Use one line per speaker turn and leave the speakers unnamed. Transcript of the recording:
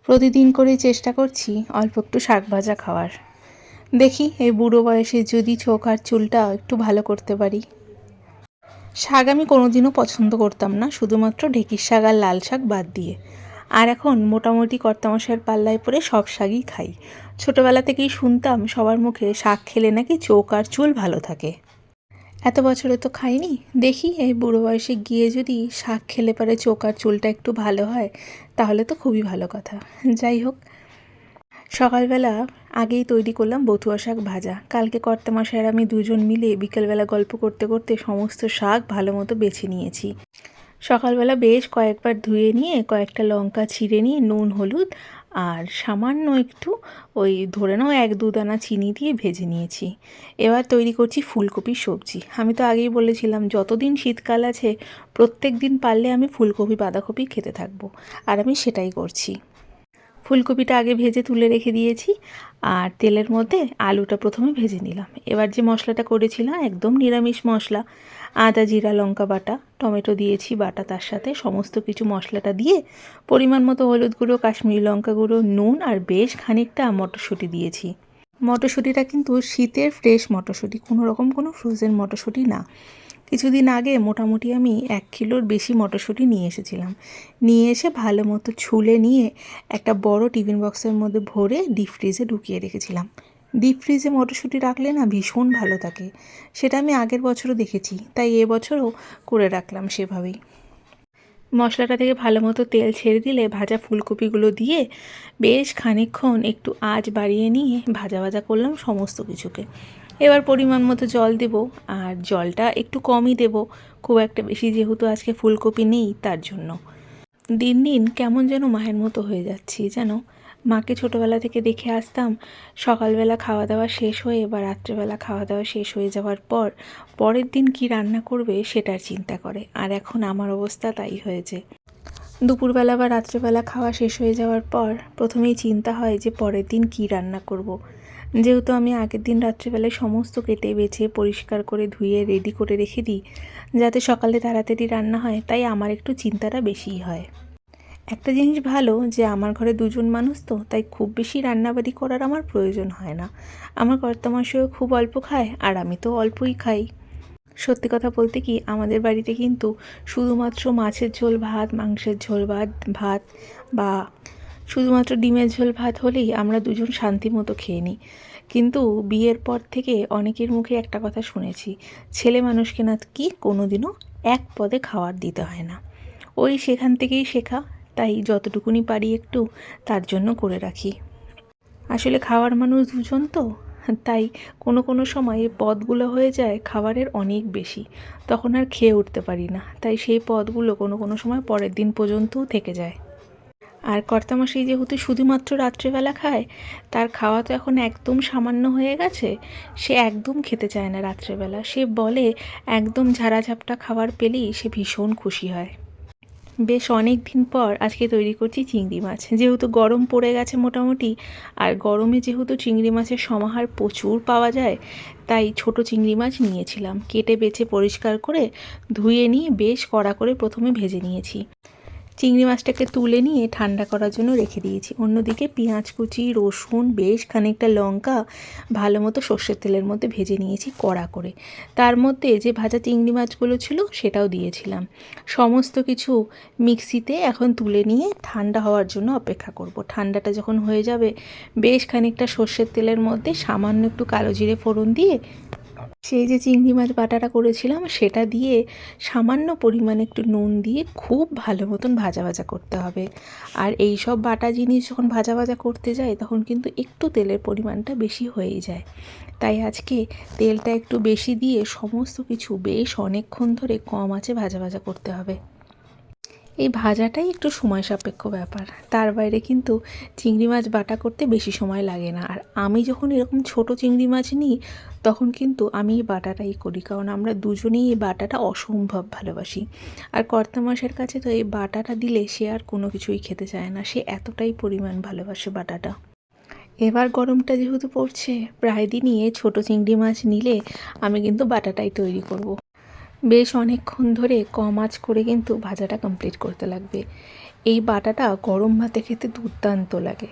প্রতিদিন করেই চেষ্টা করছি অল্প একটু শাক ভাজা খাওয়ার। দেখি এই বুড়ো বয়সে যদি চোখ আর চুলটা একটু ভালো করতে পারি। শাক আমি কোনোদিনও পছন্দ করতাম না, শুধুমাত্র ঢেঁকির শাক আর লাল শাক বাদ দিয়ে। আর এখন মোটামুটি কর্তামশাইয়ের পাল্লায় পড়ে সব শাকই খাই। ছোটোবেলা থেকেই শুনতাম সবার মুখে শাক খেলে নাকি চোখ আর চুল ভালো থাকে। এত বছরে তো খাইনি, দেখি এই বুড়ো বয়সে গিয়ে যদি শাক খেলে পারে চোখ আর চুলটা একটু ভালো হয়, তাহলে তো খুবই ভালো কথা। যাই হোক, সকালবেলা আগেই তৈরি করলাম বথুয়া শাক ভাজা। কালকে কর্তামশাই আর আমি দুজন মিলে বিকেলবেলা গল্প করতে করতে সমস্ত শাক ভালো মতো বেছে নিয়েছি। সকালবেলা বেশ কয়েকবার ধুয়ে নিয়ে কয়েকটা লঙ্কা ছিঁড়ে নিয়ে নুন হলুদ আর সামান্য একটু ওই ধরে নাও 1-2 দানা চিনি দিয়ে ভেজে নিয়েছি। এবার তৈরি করছি ফুলকপির সবজি। আমি তো আগেই বলেছিলাম যতদিন শীতকাল আছে প্রত্যেক দিন পারলে আমি ফুলকপি বাঁধাকপি খেতে থাকবো, আর আমি সেটাই করছি। ফুলকপিটা আগে ভেজে তুলে রেখে দিয়েছি, আর তেলের মধ্যে আলুটা প্রথমে ভেজে নিলাম। এবার যে মশলাটা করেছিলাম একদম নিরামিষ মশলা, আদা জিরা লঙ্কা বাটা, টমেটো দিয়েছি বাটা, তার সাথে সমস্ত কিছু মশলাটা দিয়ে পরিমাণ মতো হলুদ গুঁড়ো, কাশ্মীরি লঙ্কা গুঁড়ো, নুন আর বেশ খানিকটা মটরশুঁটি দিয়েছি। মটরশুঁটিটা কিন্তু শীতের ফ্রেশ মটরশুঁটি, কোনো ফ্রোজেন মটরশুঁটি না। কিছুদিন আগে মোটামুটি আমি 1 কিলোর বেশি মটরশুঁটি নিয়ে এসেছিলাম। নিয়ে এসে ভালো মতো ছুলে নিয়ে একটা বড় টিফিন বক্সের মধ্যে ভরে ডিপ ফ্রিজে ঢুকিয়ে রেখেছিলাম। ডিপ ফ্রিজে মটরশুঁটি রাখলে না ভীষণ ভালো থাকে, সেটা আমি আগের বছরও দেখেছি, তাই এবছরও করে রাখলাম সেভাবেই। মশলাটা থেকে ভালো মতো তেল ছেড়ে দিলে ভাজা ফুলকপিগুলো দিয়ে বেশ খানিকক্ষণ একটু আঁচ বাড়িয়ে নিয়ে ভাজা ভাজা করলাম সমস্ত কিছুকে। এবার পরিমাণ মতো জল দেব, আর জলটা একটু কমই দেব, খুব একটা বেশি, যেহেতু আজকে ফুলকপি নেই তার জন্য। দিন দিন কেমন যেন মায়ের মতো হয়ে যাচ্ছি যেন। মাকে ছোটোবেলা থেকে দেখে আসতাম সকালবেলা খাওয়া দাওয়া শেষ হয়ে বা রাত্রেবেলা খাওয়া দাওয়া শেষ হয়ে যাওয়ার পর পরের দিন কি রান্না করবে সেটার চিন্তা করে, আর এখন আমার অবস্থা তাই হয়েছে। দুপুরবেলা বা রাত্রেবেলা খাওয়া শেষ হয়ে যাওয়ার পর প্রথমেই চিন্তা হয় যে পরের দিন কি রান্না করব। যেহেতু আমি আগের দিন রাত্রেবেলায় সমস্ত কেটে বেছে পরিষ্কার করে ধুয়ে রেডি করে রেখে দিই যাতে সকালে তাড়াতাড়ি রান্না হয়, তাই আমার একটু চিন্তাটা বেশিই হয়। একটা জিনিস ভালো যে আমার ঘরে দুজন মানুষ তো, তাই খুব বেশি রান্নাবাড়ি করার আমার প্রয়োজন হয় না। আমার কর্তামশাইও খুব অল্প খায় আর আমি তো অল্পই খাই। সত্যি কথা বলতে কি, আমাদের বাড়িতে কিন্তু শুধুমাত্র মাছের ঝোল ভাত, মাংসের ঝোল ভাত ভাত বা শুধুমাত্র ডিমের ঝোল ভাত হলেই আমরা দুজন শান্তি মতো খেয়ে নিই। কিন্তু বিয়ের পর থেকে অনেকের মুখে একটা কথা শুনেছি, ছেলে মানুষকে নাকি কোনোদিনও এক পদে খাবার দিতে হয় না। ওই সেখান থেকেই শেখা, তাই যতটুকুনি পারি একটু তার জন্য করে রাখি। আসলে খাওয়ার মানুষ দুজন তো, তাই কোনো সময় এই পদগুলো হয়ে যায় খাবারের অনেক বেশি, তখন আর খেয়ে উঠতে পারি না, তাই সেই পদগুলো কোনো সময় পরের দিন পর্যন্তও থেকে যায়। আর কর্তামশাই যেহেতু শুধুমাত্র রাত্রেবেলা খায়, তার খাওয়া তো এখন একদম সামান্য হয়ে গেছে। সে একদম খেতে চায় না রাত্রেবেলা, সে বলে একদম ঝাড়াঝাপটা খাবার পেলেই সে ভীষণ খুশি হয়। বেশ অনেক দিন পর আজকে তৈরি করছি চিংড়ি মাছ। যেহেতু গরম পড়ে গেছে মোটামুটি, আর গরমে যেহেতু চিংড়ি মাছের সমাহার প্রচুর পাওয়া যায়, তাই ছোট চিংড়ি মাছ নিয়েছিলাম। কেটে বেছে পরিষ্কার করে ধুয়ে নিয়ে বেশ কড়া করে প্রথমে ভেজে নিয়েছি। চিংড়ি মাছটাকে তুলে নিয়ে ঠান্ডা করার জন্য রেখে দিয়েছি। অন্যদিকে পেঁয়াজ কুচি, রসুন, বেশ খানিকটা লঙ্কা ভালো মতো সর্ষের তেলের মধ্যে ভেজে নিয়েছি কড়া করে। তার মধ্যে যে ভাজা চিংড়ি মাছগুলো ছিল সেটাও দিয়েছিলাম। সমস্ত কিছু মিক্সিতে এখন তুলে নিয়ে ঠান্ডা হওয়ার জন্য অপেক্ষা করব। ঠান্ডাটা যখন হয়ে যাবে বেশ খানিকটা সর্ষের তেলের মধ্যে সামান্য একটু কালো জিরে ফোড়ন দিয়ে সেই যে চিংড়ি মাছ বাটাটা করেছিলাম সেটা দিয়ে সামান্য পরিমাণে একটু নুন দিয়ে খুব ভালো মতন ভাজা ভাজা করতে হবে। আর এই সব বাটা জিনিস যখন ভাজা ভাজা করতে যায় তখন কিন্তু একটু তেলের পরিমাণটা বেশি হয়েই যায়, তাই আজকে তেলটা একটু বেশি দিয়ে সমস্ত কিছু বেশ অনেকক্ষণ ধরে কম আঁচে ভাজা ভাজা করতে হবে। এই ভাজাটাই একটু সময় সাপেক্ষ ব্যাপার, তার বাইরে কিন্তু চিংড়ি মাছ বাটা করতে বেশি সময় লাগে না। আর আমি যখন এরকম ছোট চিংড়ি মাছ নিই তখন কিন্তু আমি এই বাটাটাই করি, কারণ আমরা দুজনেই এই বাটাটা অসম্ভব ভালোবাসি। আর কর্তামশাইয়ের কাছে তো এই বাটাটা দিলে সে আর কোনো কিছুই খেতে চায় না, সে এতটাই পরিমাণ ভালোবাসে বাটাটা। এবার গরমটা যেহেতু পড়ছে, প্রায় দিনই এই ছোটো চিংড়ি মাছ নিলে আমি কিন্তু বাটাটাই তৈরি করব। বেশ অনেকক্ষণ ধরে কম আঁচ করে কিন্তু ভাজাটা কমপ্লিট করতে লাগবে। এই বাটাটা গরম ভাতে খেতে দুর্দান্ত লাগে।